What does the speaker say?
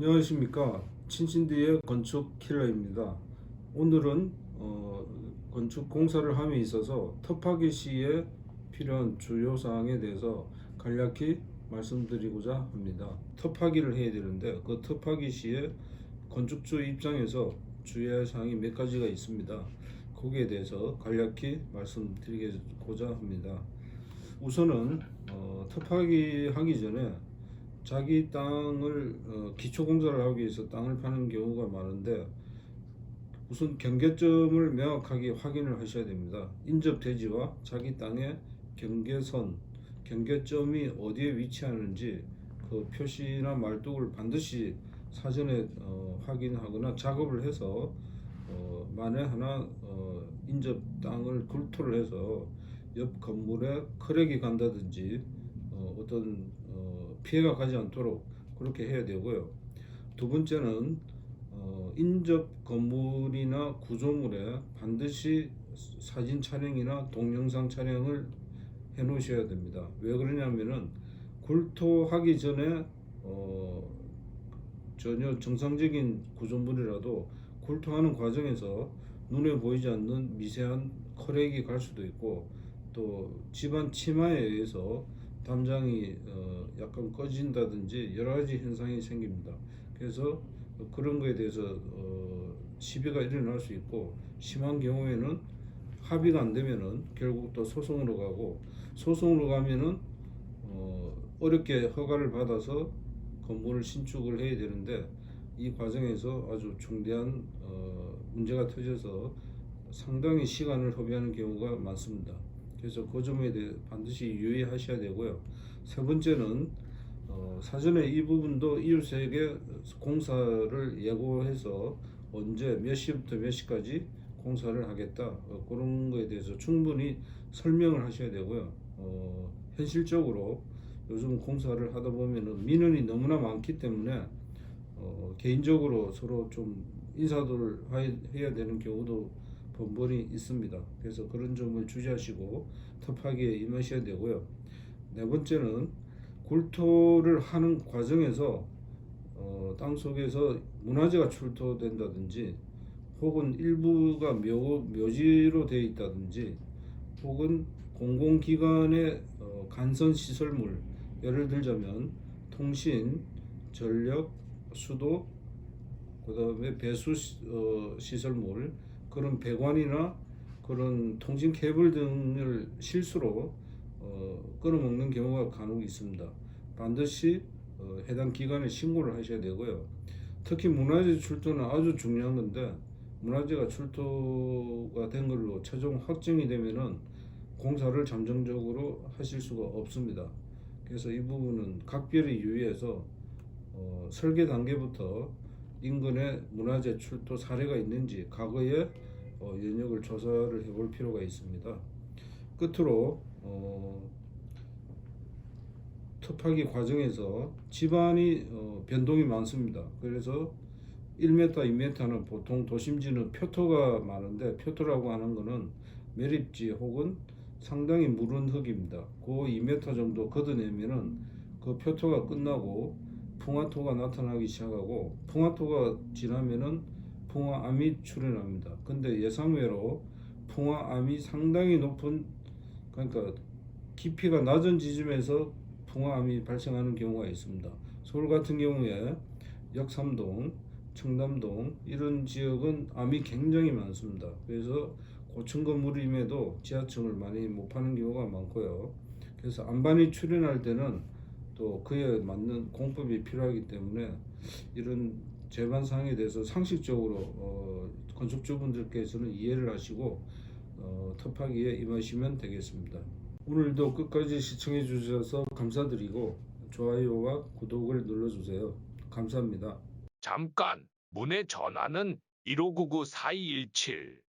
안녕하십니까. 친신디의 건축 킬러입니다. 오늘은 건축 공사를 함에 있어서 터파기 시에 필요한 주요 사항에 대해서 간략히 말씀드리고자 합니다. 터파기를 해야 되는데 그 터파기 시에 건축주 입장에서 주의할 사항이 몇 가지가 있습니다. 거기에 대해서 간략히 말씀드리고자 합니다. 우선은 터파기 하기 전에 자기 땅을 기초 공사를 하기 위해서 땅을 파는 경우가 많은데, 우선 경계점을 명확하게 확인을 하셔야 됩니다. 인접 대지와 자기 땅의 경계선, 경계점이 어디에 위치하는지 그 표시나 말뚝을 반드시 사전에 확인하거나 작업을 해서 만에 하나 인접 땅을 굴토를 해서 옆 건물에 크랙이 간다든지 어떤 피해가 가지 않도록 그렇게 해야 되고요. 두 번째는 인접 건물이나 구조물에 반드시 사진 촬영이나 동영상 촬영을 해 놓으셔야 됩니다. 왜 그러냐면은 굴토하기 전에 전혀 정상적인 구조물이라도 굴토하는 과정에서 눈에 보이지 않는 미세한 크랙이 갈 수도 있고, 또 집안 침하에 의해서 담장이 약간 꺼진다든지 여러 가지 현상이 생깁니다. 그래서 그런 거에 대해서 시비가 일어날 수 있고, 심한 경우에는 합의가 안 되면은 결국 또 소송으로 가고, 소송으로 가면은 어렵게 허가를 받아서 건물을 신축을 해야 되는데, 이 과정에서 아주 중대한 문제가 터져서 상당히 시간을 허비하는 경우가 많습니다. 그래서 그 점에 대해 반드시 유의하셔야 되고요. 세 번째는 사전에 이 부분도 이웃에게 공사를 예고해서 언제 몇 시부터 몇 시까지 공사를 하겠다, 그런 거에 대해서 충분히 설명을 하셔야 되고요. 현실적으로 요즘 공사를 하다 보면은 민원이 너무나 많기 때문에 개인적으로 서로 좀 인사를 해야 되는 경우도 번번이 있습니다. 그래서 그런 점을 주의하시고 터파기에 임하셔야 되고요. 네 번째는 굴토를 하는 과정에서 땅 속에서 문화재가 출토된다든지, 혹은 일부가 묘지로 되어 있다든지, 혹은 공공기관의 간선 시설물, 예를 들자면 통신, 전력, 수도, 그 다음에 배수 시설물, 그런 배관이나 그런 통신 케이블 등을 실수로 끊어먹는 경우가 간혹 있습니다. 반드시 해당 기관에 신고를 하셔야 되고요. 특히 문화재 출토는 아주 중요한 건데, 문화재가 출토가 된 걸로 최종 확정이 되면은 공사를 잠정적으로 하실 수가 없습니다. 그래서 이 부분은 각별히 유의해서 설계 단계부터 인근에 문화재 출토 사례가 있는지 과거에 연역을 조사를 해볼 필요가 있습니다. 끝으로 터파기 과정에서 집안이 변동이 많습니다. 그래서 1m, 2m는 보통 도심지는 표토가 많은데, 표토라고 하는 것은 매립지 혹은 상당히 무른 흙입니다. 그 2m 정도 걷어내면은 그 표토가 끝나고 풍화토가 나타나기 시작하고, 풍화토가 지나면은 풍화암이 출현합니다. 근데 예상외로 풍화암이 상당히 높은, 그러니까 깊이가 낮은 지점에서 풍화암이 발생하는 경우가 있습니다. 서울 같은 경우에 역삼동, 청담동 이런 지역은 암이 굉장히 많습니다. 그래서 고층 건물임에도 지하층을 많이 못 파는 경우가 많고요. 그래서 암반이 출현할 때는 또 그에 맞는 공법이 필요하기 때문에 이런 제반 사항에 대해서 상식적으로 건축주분들께서는 이해를 하시고 터파기에 임하시면 되겠습니다. 오늘도 끝까지 시청해 주셔서 감사드리고, 좋아요와 구독을 눌러주세요. 감사합니다. 잠깐, 문의 전화는 1599-4217.